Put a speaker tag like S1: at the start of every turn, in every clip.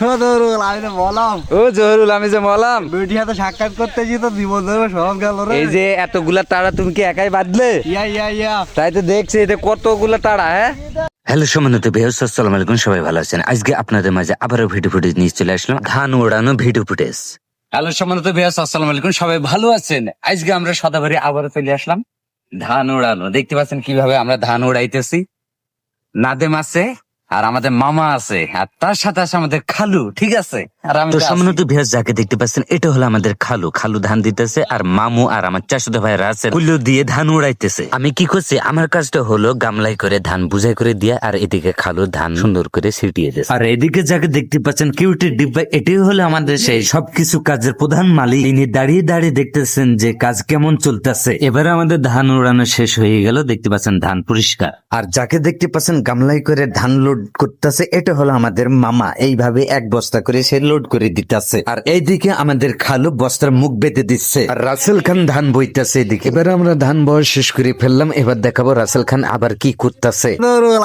S1: আমি তো বললাম
S2: ও জহুরুল, আমি যে মলাম
S1: বেটি হাতে সাক্ষাৎ করতে গিয়ে তো জীবন ধরে সব গেল রে।
S2: এই যে এতগুলা তারা তুমি কি একাই বাঁধলে?
S1: ইয়া
S2: তাই তো দেখছি এটা কতগুলা তারা। হ্যাঁ, হ্যালো সম্মানিত ভিউয়ার্স, আসসালামু আলাইকুম, সবাই ভালো আছেন? আজকে আপনাদের মাঝে আবারও ভিডিও ফুটেজ নিয়ে চলে আসলাম, ধান ওড়ানো ভিডিও ফুটেজ। হ্যালো সম্মানিত ভিউয়ার্স, আসসালামু আলাইকুম, সবাই ভালো আছেন? আজকে আমরা সদাবাড়ি আবারও চলে আসলাম ধান ওড়ানো। দেখতে পাচ্ছেন কিভাবে আমরা ধান ওড়াইতেছি। নাদেম আছে আর আমাদের মামা আছে, আর তার সাথে আছে আমাদের খালু, ঠিক আছে? আর আমি তো সম্মানিত ভিউয়ার্স যাকে দেখতে পাচ্ছেন, এটা হলো আমাদের খালু। খালু ধান দিতেছে আর মামু আর আমার চাচাতো ভাইরা আছে হুলো দিয়ে ধান উড়াইতেছে। আমি কি করছি, আমার কাজটা হলো গামলাই করে ধান বুঝাই করে দিয়া, আর এদিকে খালু ধান সুন্দর করে ছিটিয়ে দিয়েছে। আর এদিকে যাকে দেখতে পাচ্ছেন কিউটের ডিব্বা, এটাই হলো আমাদের সেই সবকিছু কাজের প্রধান মালিক। তিনি দাঁড়িয়ে দাঁড়িয়ে দেখতেছেন যে কাজ কেমন চলতেছে। এবারে আমাদের ধান উড়ানো শেষ হয়ে গেল, দেখতে পাচ্ছেন ধান পরিষ্কার। আর যাকে দেখতে পাচ্ছেন গামলাই করে ধান লোড করতেছে, এটা হলো আমাদের মামা। এইভাবে এক বস্তা করে সে লোড করে দিতেছে। আর এইদিকে আমাদের খালু বস্তার মুখ বেঁধে দিচ্ছে, আর রাসেল খান ধান বইতেছে এদিকে। এবার আমরা ধান বয় শেষ করে ফেললাম, এবার দেখাবো রাসেল খান আবার কি করতেছে।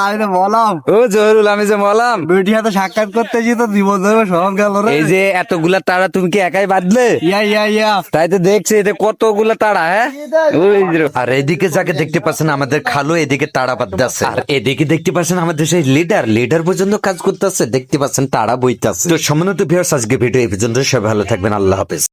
S1: আমি তো বললাম
S2: ও জহুরুল, আমি যে মলাম
S1: বেটি হাতে সাক্ষাৎ করতে গিয়ে তো জীবন ধরে সব গেল রে।
S2: এই যে এতগুলা তারা তুমি কি একাই বাঁধলে?
S1: ইয়া
S2: তাই তো দেখছি এটা কতগুলা তারা। হ্যাঁ, আর এদিকে যাকে দেখতে পাচ্ছেন আমাদের খালু এদিকে তারা বাঁধতেছে, আর এদিকে দেখতে পাচ্ছেন আমাদের সেই লিডার পর্যন্ত কাজ করতেছে। দেখতে পাচ্ছেন তারা বইতেছে। তো সম্মানিত ভিউয়ার্স, আজকে ভিডিও এই পর্যন্ত, সবাই ভালো থাকবেন, আল্লাহ হাফেজ।